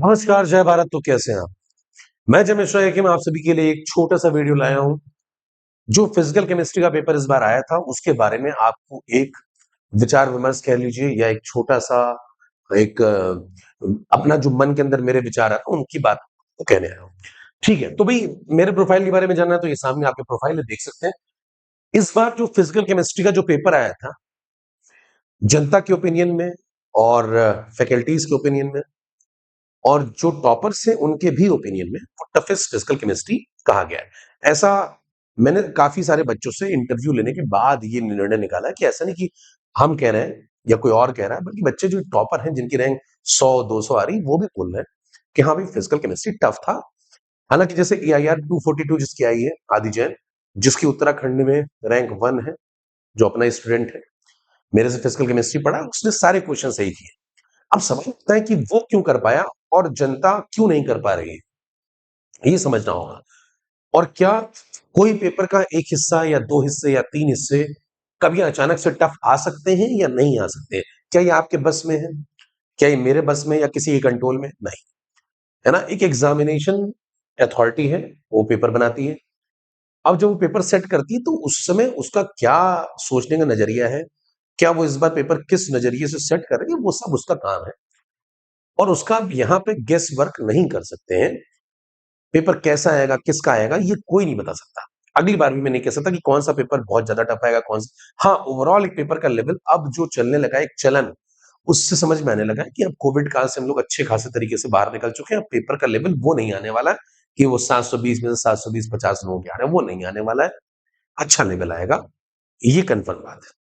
नमस्कार, जय भारत। तो कैसे हैं आप? मैं जय मिश्रा है कि मैं आप सभी के लिए एक छोटा सा वीडियो लाया हूं। जो फिजिकल केमिस्ट्री का पेपर इस बार आया था उसके बारे में आपको एक विचार विमर्श कह लीजिए या एक छोटा सा एक अपना जो मन के अंदर मेरे विचार है उनकी बात को कहने आया हूँ। ठीक है, तो भाई मेरे प्रोफाइल के बारे में जानना है तो ये सामने आपके प्रोफाइल है, देख सकते हैं। इस बार जो फिजिकल केमिस्ट्री का जो पेपर आया था, जनता के ओपिनियन में और फैकल्टीज के ओपिनियन में और जो टॉपर्स हैं उनके भी ओपिनियन में वो टफेस्ट फिजिकल केमिस्ट्री कहा गया है। ऐसा मैंने काफी सारे बच्चों से इंटरव्यू लेने के बाद ये निर्णय निकाला है कि ऐसा नहीं कि हम कह रहे हैं या कोई और कह रहा है, बल्कि बच्चे जो टॉपर हैं जिनकी रैंक 100-200 आ रही वो भी बोल रहे हैं कि हाँ भाई फिजिकल केमिस्ट्री टफ था। हालांकि जैसे AIR 242 जिसकी आई है, आदि जैन, जिसकी उत्तराखंड में रैंक 1 है, जो अपना स्टूडेंट है, मेरे से फिजिकल केमिस्ट्री पढ़ा, उसने सारे क्वेश्चन सही किए। अब सवाल उठता है कि वो क्यों कर पाया और जनता क्यों नहीं कर पा रही है, ये समझना होगा। और क्या कोई पेपर का एक हिस्सा या 2 हिस्से या 3 हिस्से कभी अचानक से टफ आ सकते हैं या नहीं आ सकते हैं? क्या ये आपके बस में है? क्या ये मेरे बस में या किसी के कंट्रोल में? नहीं, है ना? एक एग्जामिनेशन अथॉरिटी है, वो पेपर बनाती है। अब जब वो पेपर सेट करती है तो उस समय उसका क्या सोचने का नजरिया है, क्या वो इस बार पेपर किस नजरिए से सेट कर रही है, वो सब उसका काम है। और उसका आप यहाँ पे गेस वर्क नहीं कर सकते हैं। पेपर कैसा आएगा, किसका आएगा, ये कोई नहीं बता सकता। अगली बार भी मैं नहीं कह सकता कि कौन सा पेपर बहुत ज्यादा टफ आएगा, कौन सा। हाँ, ओवरऑल एक पेपर का लेवल अब जो चलने लगा है, एक चलन, उससे समझ में आने लगा है कि अब कोविड काल से हम लोग अच्छे खासे तरीके से बाहर निकल चुके हैं। अब पेपर का लेवल वो नहीं आने वाला है कि वो 720 में से 720 50 लोगों के आ रहे हैं, वो नहीं आने वाला है। अच्छा लेवल आएगा, ये कंफर्म बात है।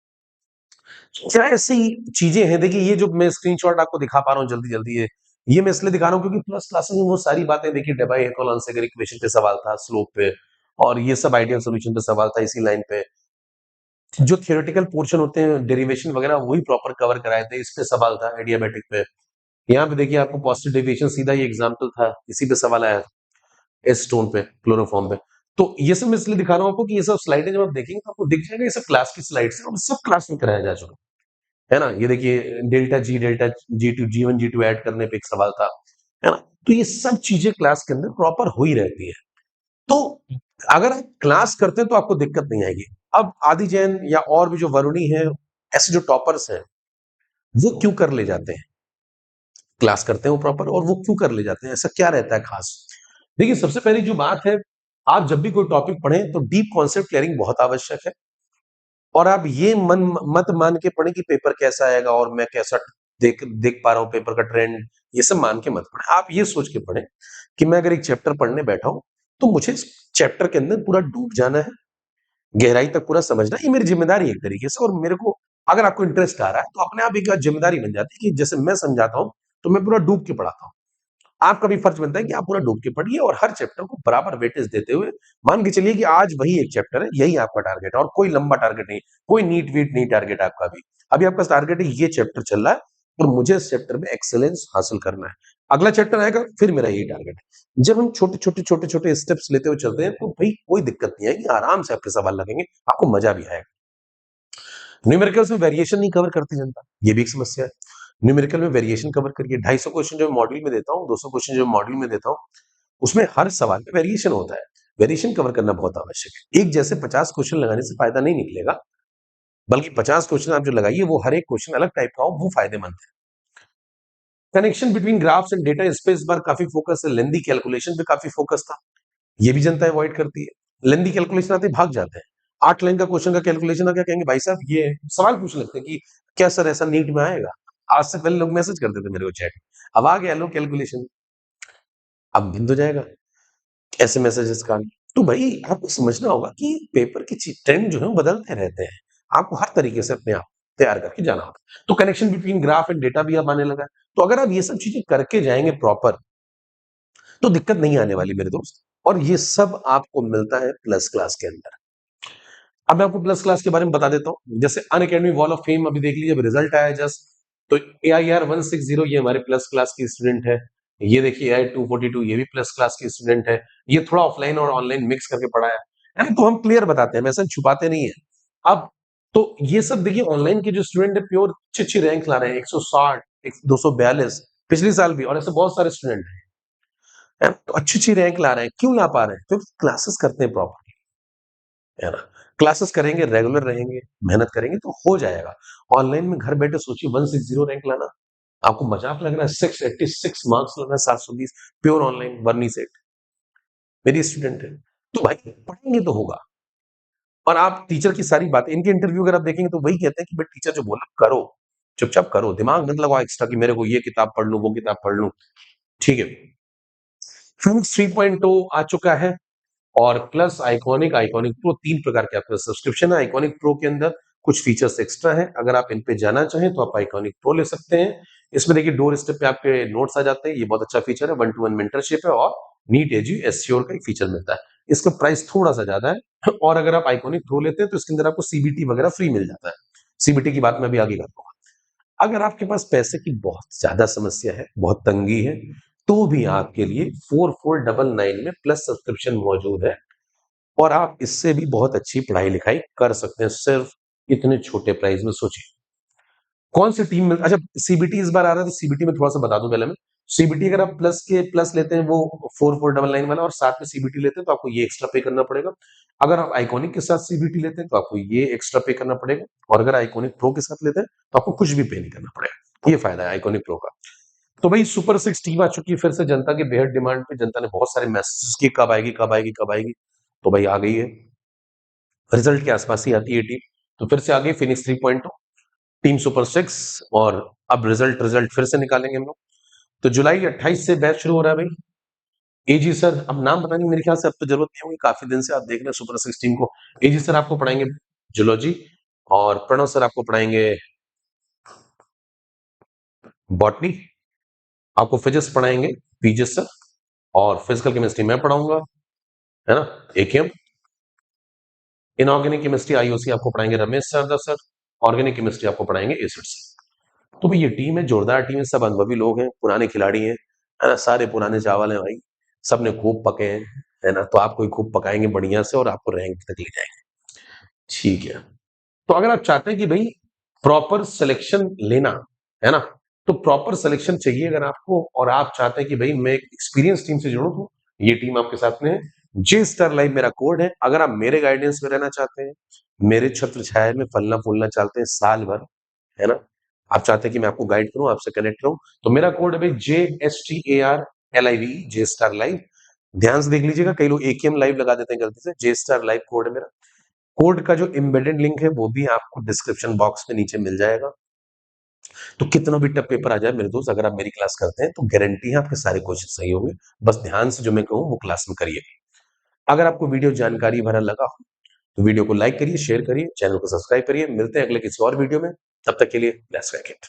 क्या ऐसी चीजें हैं, देखिए ये जो मैं स्क्रीनशॉट आपको दिखा पा रहा हूँ जल्दी जल्दी, ये मैं इसलिए दिखा रहा हूँ क्योंकि प्लस क्लासेस में वो सारी बातें, देखिए डेबाई हेकोलान सेगर इक्वेशन पे सवाल था, स्लोप पे, और ये सब आइडियल सॉल्यूशन पे सवाल था इसी लाइन पे। जो थियोरेटिकल पोर्शन होते हैं, डेरिवेशन वगैरह, वही प्रॉपर कवर कराए थे, इस पे सवाल था एडियाबेटिक पे। यहाँ पे देखिए आपको पॉजिटिव डेविएशन सीधा ये एग्जाम्पल था, इसी पे सवाल आया था, एस स्टोन पे, क्लोरोफॉर्म पे। तो ये सब मैं इसलिए दिखा रहा हूँ आपको कि ये सब स्लाइडें जब आप देखेंगे तो आपको दिख जाएगा ये सब क्लास की स्लाइड्स है और सब क्लास में कराया जा चुका है ना। ये देखिए delta G to G1 G2 add करने पे एक सवाल था, है ना। तो ये सब चीजें क्लास के अंदर प्रॉपर हो ही रहती है। तो अगर आप क्लास करते हैं तो आपको दिक्कत नहीं आएगी। अब आदि जैन या और भी जो वरुणी है, ऐसे जो टॉपर्स हैं, वो क्यों कर ले जाते हैं? क्लास करते हैं वो प्रॉपर, और वो क्यों कर ले जाते हैं? ऐसा क्या रहता है खास? देखिए सबसे पहली जो बात है, आप जब भी कोई टॉपिक पढ़ें तो डीप कॉन्सेप्ट क्लियरिंग बहुत आवश्यक है। और आप ये मन मत मान के पढ़े कि पेपर कैसा आएगा और मैं कैसा देख देख पा रहा हूँ पेपर का ट्रेंड, ये सब मान के मत पढ़े। आप ये सोच के पढ़े कि मैं अगर एक चैप्टर पढ़ने बैठा हूं तो मुझे इस चैप्टर के अंदर पूरा डूब जाना है, गहराई तक पूरा समझना है, ये मेरी जिम्मेदारी है एक तरीके से। और मेरे को अगर आपको इंटरेस्ट आ रहा है तो अपने आप एक जिम्मेदारी बन जाती है कि जैसे मैं समझाता हूँ तो मैं पूरा डूब के पढ़ाता हूँ। आपका भी फर्ज बनता है कि आप पूरा डूब के पढ़िए और हर चैप्टर को बराबर वेटेज देते हुए मान के चलिए कि आज वही एक चैप्टर है, यही आपका टारगेट है और कोई लंबा टारगेट नहीं, कोई नीट वीट नहीं टारगेट आपका भी। अभी आपका टारगेट है ये चैप्टर चल रहा है और मुझे इस चैप्टर में एक्सेलेंस हासिल करना है। अगला चैप्टर आएगा फिर मेरा यही टारगेट है। जब हम छोटे छोटे छोटे छोटे स्टेप्स लेते हुए चलते हैं तो भाई कोई दिक्कत नहीं आएगी, आराम से आपके सवाल लगेंगे, आपको मजा भी आएगा। न्यूमेरिकल्स में वेरिएशन नहीं कवर करती जनता, ये भी एक समस्या है। न्यूमेरिकल में वेरिएशन कवर करिए। 250 क्वेश्चन जो मॉड्यूल में देता हूँ, 200 क्वेश्चन जो मॉड्यूल में देता हूँ, उसमें हर सवाल में वेरिएशन होता है। वेरिएशन कवर करना बहुत आवश्यक है। एक जैसे 50 क्वेश्चन लगाने से फायदा नहीं निकलेगा, बल्कि 50 क्वेश्चन आप जो लगाइए वो हर एक क्वेश्चन अलग टाइप का हो, वो फायदेमंद है। Connection between graphs and data, इस पे इस बार काफी फोकस है। लेंदी कैलकुलेशन पे काफी फोकस था, ये भी जनता अवॉइड करती है। लेंदी कैलकुलेशन आते ही भाग जाते हैं। 8 लाइन का क्वेश्चन का कैलकुलेशन आ क्या कहेंगे, भाई साहब ये सवाल पूछ लगते हैं कि क्या सर ऐसा नीट में आएगा? आज से पहले लोग मैसेज करते थे मेरे को चैट, अब आ गया लो कैलकुलेशन, अब बंद हो जाएगा ऐसे मैसेजेस का। तो भाई आपको समझना होगा कि पेपर की ट्रेंड जो है वो बदलते रहते हैं। आपको हर तरीके से अपने आप तैयार करके जाना होगा। तो connection between graph and data भी अब आने लगा है। तो अगर आप ये सब चीजें करके जाएंगे प्रॉपर तो दिक्कत नहीं आने वाली मेरे दोस्त। और ये सब आपको मिलता है प्लस क्लास के अंदर। अब मैं आपको प्लस क्लास के बारे में बता देता हूँ। जैसे अन अकेडमी वॉल ऑफ फेम अभी देख लीजिए, अभी रिजल्ट आया जस्ट। तो AIR 160 ये हमारे प्लस क्लास की स्टूडेंट है। ये देखिए AI 242 ये भी प्लस क्लास की स्टूडेंट है। ये थोड़ा ऑफलाइन और ऑनलाइन मिक्स करके पढ़ा है ना। तो हम क्लियर बताते हैं, वैसे छुपाते नहीं है। अब तो ये सब देखिए ऑनलाइन के जो स्टूडेंट है प्योर अच्छी अच्छी रैंक ला रहे हैं, 160 242, पिछले साल भी, और ऐसे बहुत सारे स्टूडेंट हैं, तो अच्छी रैंक ला रहे हैं। क्यों ला पा रहे हैं? क्योंकि क्लासेस करते हैं प्रॉपर, है ना? क्लासेस करेंगे, रेगुलर रहेंगे, मेहनत करेंगे तो हो जाएगा। ऑनलाइन में घर बैठे सोचिए 160 रैंक लाना, आपको मजाक लग रहा है? 686 मार्क्स लाना है, 720 प्योर ऑनलाइन वर्नी सेट। मेरी स्टूडेंट है, तो भाई पढ़ेंगे तो होगा। और आप टीचर की सारी बातें, इनके इंटरव्यू अगर आप देखेंगे तो वही कहते हैं कि भाई टीचर जो बोला करो, चुपचाप करो, दिमाग मत लगाओ एक्स्ट्रा कि मेरे को ये किताब पढ़ लूं, वो किताब पढ़ लूं। ठीक है, फिनिक्स 3.0 आ चुका है, और प्लस आइकॉनिक, आइकॉनिक प्रो, 3 प्रकार के आपके सब्सक्रिप्शन है। आइकॉनिक प्रो के अंदर कुछ फीचर्स एक्स्ट्रा हैं, अगर आप इन पे जाना चाहें तो आप आइकॉनिक प्रो ले सकते हैं। इसमें देखिए डोर स्टेप पे आपके नोट्स आ जाते हैं, ये बहुत अच्छा फीचर है। 1-to-1 मेंटरशिप है, और नीट एजू एस्योर का एक फीचर मिलता है। इसका प्राइस थोड़ा सा ज्यादा है, और अगर आप आइकॉनिक प्रो लेते हैं तो इसके अंदर आपको सीबीटी वगैरह फ्री मिल जाता है। सीबीटी की बात मैं भी आगे करता हूँ। अगर आपके पास पैसे की बहुत ज्यादा समस्या है, बहुत तंगी है, तो भी आपके लिए 4499 में प्लस सब्सक्रिप्शन मौजूद है, और आप इससे भी बहुत अच्छी पढ़ाई लिखाई कर सकते हैं, सिर्फ इतने छोटे प्राइस में। सोचिए कौन सी टीम में, अच्छा सीबीटी इस बार आ रहा है तो सीबीटी में थोड़ा सा बता दूं पहले मैं। सीबीटी अगर आप प्लस लेते हैं वो 4499 वाला, और साथ में सीबीटी लेते हैं तो आपको ये एक्स्ट्रा पे करना पड़ेगा। अगर आप आइकॉनिक के साथ सीबीटी लेते हैं तो आपको ये एक्स्ट्रा पे करना पड़ेगा, और अगर आइकॉनिक प्रो के साथ लेते हैं तो आपको कुछ भी पे नहीं करना पड़ेगा। ये फायदा है आइकॉनिक प्रो का। तो भाई सुपर 6 टीम आ चुकी है फिर से, जनता की बेहद डिमांड पे। जनता ने बहुत सारे मैसेजेस किए कब आएगी, कब आएगी, कब आएगी। तो भाई आ गई है, रिजल्ट के आसपास ही आती है टीम। तो फिर से आ गई फिनिक्स 3.0, टीम सुपर 6, और अब रिजल्ट रिजल्ट फिर से निकालेंगे हम लोग। तो जुलाई 28 से बैच शुरू हो रहा है भाई। एजी सर, अब नाम बताने की मेरे ख्याल से अब तो जरूरत नहीं होगी, काफी दिन से आप देख रहे हैं सुपर 6 टीम को। एजी सर आपको पढ़ाएंगे जूलॉजी, और प्रणव सर आपको पढ़ाएंगे बॉटनी, आपको फिजिक्स पढ़ाएंगे पीजिस सर, और फिजिकल केमिस्ट्री मैं पढ़ाऊंगा, है ना, एकेएम। इनऑर्गेनिक केमिस्ट्री आईओसी आपको पढ़ाएंगे रमेश सरदार सर, ऑर्गेनिक केमिस्ट्री आपको पढ़ाएंगे एसिड सर। तो भाई ये टीम है, जोरदार टीम है, सब अनुभवी लोग हैं, पुराने खिलाड़ी हैं, है ना, सारे पुराने चावल हैं भाई, सबने खूब पके हैं, है ना। तो आपको खूब पकाएंगे बढ़िया से, और आपको रैंक तक ले जाएंगे। ठीक है, तो अगर आप चाहते हैं कि भाई प्रॉपर सिलेक्शन लेना, है ना, तो प्रॉपर सिलेक्शन चाहिए अगर आपको, और आप चाहते हैं कि भाई मैं एक एक्सपीरियंस टीम से जुड़ूं, तो ये टीम आपके साथ में है। जे स्टार लाइव मेरा कोड है। अगर आप मेरे गाइडेंस में रहना चाहते हैं, मेरे छत्र छाया में फलना फूलना चाहते हैं साल भर, है ना, आप चाहते हैं कि मैं आपको गाइड करूं, आपसे कनेक्ट रहूं, तो मेरा कोड है भाई JSTARLIV, जे स्टार लाइव। ध्यान से देख लीजिएगा, कई लोग एकेएम लाइव लगा देते हैं गलती से। जे स्टार लाइव कोड है मेरा। कोड का जो एम्बेडेड लिंक है वो भी आपको डिस्क्रिप्शन बॉक्स में नीचे मिल जाएगा। तो कितना भी टफ पेपर आ जाए मेरे दोस्त, अगर आप मेरी क्लास करते हैं तो गारंटी है आपके सारे क्वेश्चन सही होंगे। बस ध्यान से जो मैं कहूँ वो क्लास में करिए। अगर आपको वीडियो जानकारी भरा लगा हो तो वीडियो को लाइक करिए, शेयर करिए, चैनल को सब्सक्राइब करिए। मिलते हैं अगले किसी और वीडियो में, तब तक के लिए लेट्स रॉक इट।